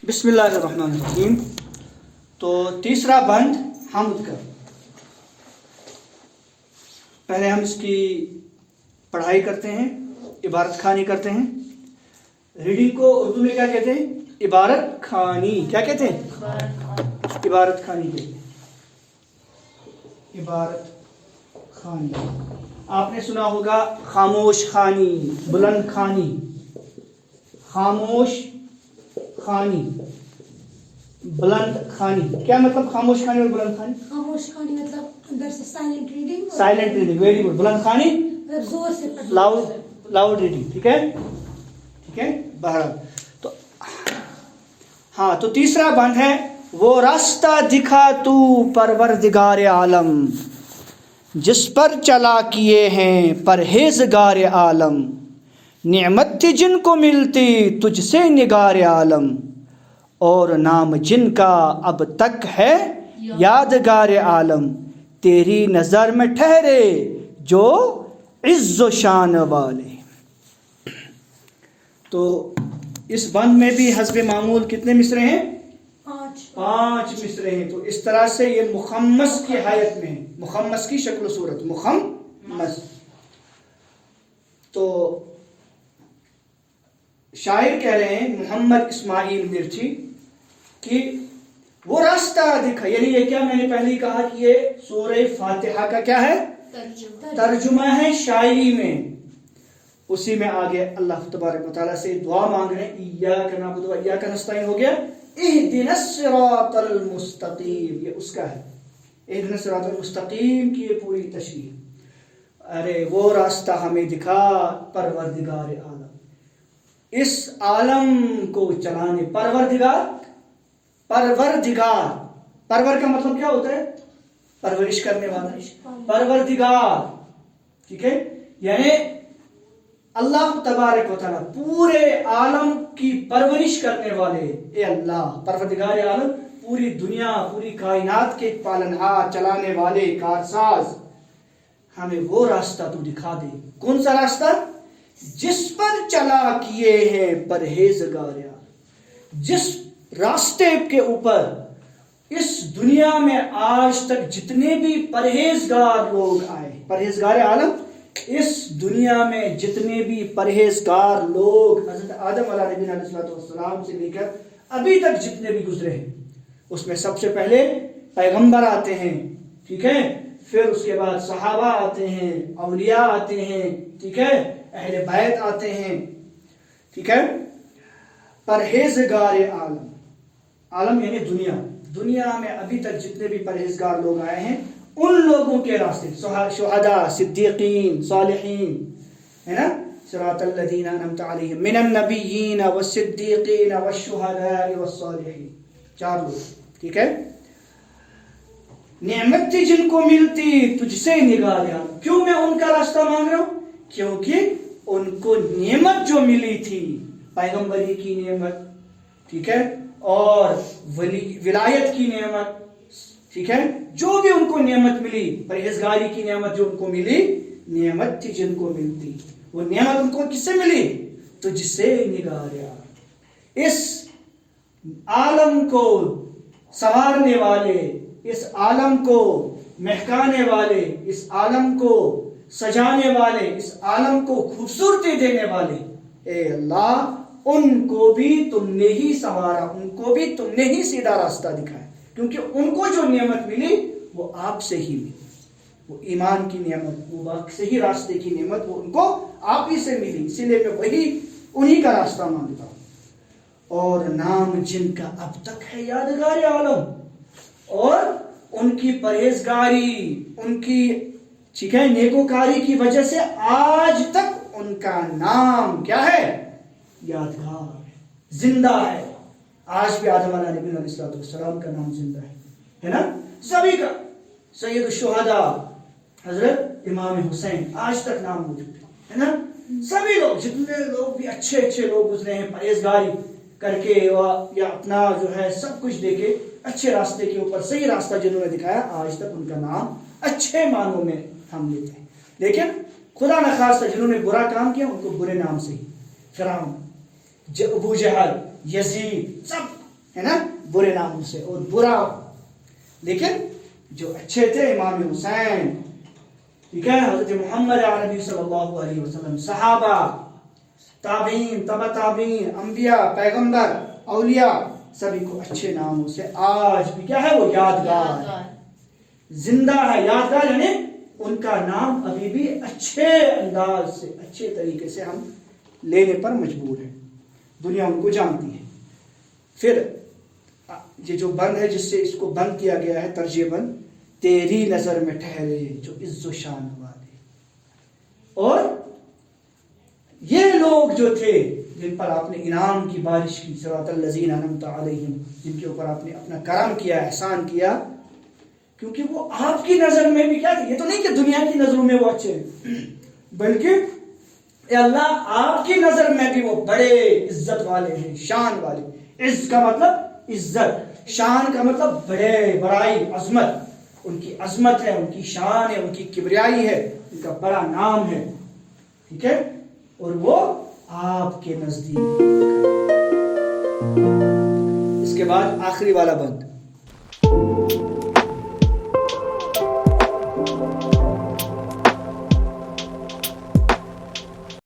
بسم اللہ الرحمن الرحیم. تو تیسرا بند حمد کا. پہلے ہم اس کی پڑھائی کرتے ہیں، عبارت خوانی کرتے ہیں. ریڈنگ کو اردو میں کیا کہتے ہیں؟ عبارت خوانی. کیا کہتے ہیں؟ عبارت خوانی کہتے ہیں. عبارت خوانی. آپ نے سنا ہوگا خاموش خوانی، بلند خوانی. خاموش خوانی، بلند خوانی. کیا مطلب خاموش خوانی اور بلند خوانی؟ خاموش خوانی مطلب اندر سے silent reading. Silent reading, very good. بلند خوانی زور سے پڑھنا، لاؤڈ ریڈنگ. ٹھیک ہے، ٹھیک ہے. بہرحال تو ہاں، تو تیسرا بند ہے وہ راستہ دکھا تو پروردگار عالم، جس پر چلا کیے ہیں پرہیزگار عالم. نعمت تھی جن کو ملتی تجھ سے نگار عالم، اور نام جن کا اب تک ہے یادگار عالم. تیری نظر میں ٹھہرے جو عز و شان والے. تو اس بند میں بھی حسب معمول کتنے مصرے ہیں؟ 5 مصرے ہیں. تو اس طرح سے یہ مخمس کی حیت میں ہے، مخمس کی شکل و صورت، مخمس. تو شاعر کہہ رہے ہیں محمد اسماعیل مرچی کہ وہ راستہ دکھا، یعنی یہ کیا میں نے پہلے ہی کہا کہ یہ سورہ فاتحہ کا کیا ہے؟ ترجمہ ہے شاعری میں. اسی میں آگے اللہ تبارک و تعالیٰ سے دعا مانگ رہے ہیں. ایاک نعبد و ایاک نستعین ہو گیا. اہدنا الصراط المستقیم، یہ اس کا ہے. اہدنا الصراط المستقیم کی یہ پوری تشریح. ارے وہ راستہ ہمیں دکھا پروردگار عالم، اس عالم کو چلانے. پروردگار پرور کا مطلب کیا ہوتا ہے؟ پرورش کرنے والا. پروردگار، ٹھیک ہے، یعنی اللہ تبارک و تعالیٰ پورے عالم کی پرورش کرنے والے. اے اللہ پروردگار عالم، پوری دنیا، پوری کائنات کے پالنہار، چلانے والے، کارساز، ہمیں وہ راستہ تو دکھا دے. کون سا راستہ؟ جس پر چلا کیے ہیں پرہیزگار. جس راستے کے اوپر اس دنیا میں آج تک جتنے بھی پرہیزگار لوگ آئے، پرہیزگار عالم، اس دنیا میں جتنے بھی پرہیزگار لوگ حضرت آدم علیہ نبی علیہ السلام سے لے کر ابھی تک جتنے بھی گزرے ہیں، اس میں سب سے پہلے پیغمبر آتے ہیں، ٹھیک ہے، پھر اس کے بعد صحابہ آتے ہیں، اولیاء آتے ہیں، ٹھیک ہے، اہل بیت آتے ہیں، ٹھیک ہے. پرہیزگار عالم، عالم یعنی دنیا میں ابھی تک جتنے بھی پرہیزگار لوگ آئے ہیں ان لوگوں کے راستے، شہداء، صدیقین، صالحین، ہے نا. صراط الذین انعمت علیہم من النبیین والصدیقین والشہداء والصالحین. 4 لوگ، ٹھیک ہے. نعمت تھی جن کو ملتی تجھ سے نگار عالم. کیوں میں ان کا راستہ مانگ رہا ہوں؟ کیونکہ ان کو نعمت جو ملی تھی، پیغمبری کی نعمت، ٹھیک ہے، اور ولایت کی نعمت، ٹھیک ہے، جو بھی ان کو نعمت ملی، پرہیزگاری کی نعمت جو ان کو ملی، نعمت تھی جن کو ملتی. وہ نعمت ان کو کس سے ملی؟ تجھ سے نگار عالم. اس عالم کو سنوارنے والے، اس عالم کو مہکانے والے، اس عالم کو سجانے والے، اس عالم کو خوبصورتی دینے والے، اے اللہ ان کو بھی تم نے ہی سنوارا، ان کو بھی تم نے ہی سیدھا راستہ دکھایا. کیونکہ ان کو جو نعمت ملی وہ آپ سے ہی ملی. وہ ایمان کی نعمت، وہ صحیح راستے کی نعمت، وہ ان کو آپ ہی سے ملی. اسی لیے میں انہی کا راستہ مانگتا ہوں. اور نام جن کا اب تک ہے یادگار عالم، اور ان کی پرہیزگاری، ان کی، ٹھیک ہے، نیکوکاری کی وجہ سے آج تک ان کا نام کیا ہے؟ یادگار ہے، زندہ ہے. آج بھی آدم علیہ نبی علیہ السلام کا نام زندہ ہے نا. سبھی کا، سید الشہداء حضرت امام حسین آج تک نام موجود ہے نا. سبھی لوگ، جتنے لوگ بھی اچھے لوگ گزرے ہیں پرہیزگاری کر کے یا اپنا جو ہے سب کچھ دے کے اچھے راستے کے اوپر صحیح راستہ جنہوں نے دکھایا، آج تک ان کا نام اچھے معنوں میں ہم لیتے ہیں. لیکن خدا نخواستہ جنہوں نے برا کام کیا ان کو برے نام سے ہی، فرعون، ابو جہل، یزید، سب ہے نا, برے ناموں سے اور برا. لیکن جو اچھے تھے امام حسین, ٹھیک ہے, حضرت محمد عربی صلی اللہ علیہ وسلم, صحابہ, تابعین, تبع تابعین, انبیاء, پیغمبر, اولیاء, سبھی کو اچھے ناموں سے آج بھی کیا ہے, وہ یادگار ہے, زندہ ہے. یادگار یعنی ان کا نام ابھی بھی اچھے انداز سے, اچھے طریقے سے ہم لینے پر مجبور ہیں, دنیا ان کو جانتی ہے. پھر یہ جو بند ہے جس سے اس کو بند کیا گیا ہے, ترجیح بند, تیری نظر میں ٹھہرے جو عز و شان والے. اور یہ لوگ جو تھے جن پر آپ نے انعام کی بارش کی, صراط الذین انعمت علیہم, جن کے اوپر آپ نے اپنا کرم کیا, احسان کیا, کیونکہ وہ آپ کی نظر میں بھی کیا تھے. یہ تو نہیں کہ دنیا کی نظروں میں وہ اچھے ہیں, بلکہ اے اللہ آپ کی نظر میں بھی وہ بڑے عزت والے ہیں, شان والے. عز کا مطلب عزت, شان کا مطلب بڑے, بڑائی, عظمت. ان کی عظمت ہے, ان کی شان ہے, ان کی کبریائی ہے, ان کا بڑا نام ہے, ٹھیک ہے, اور وہ آپ کے نزدیک. اس کے بعد آخری والا بند,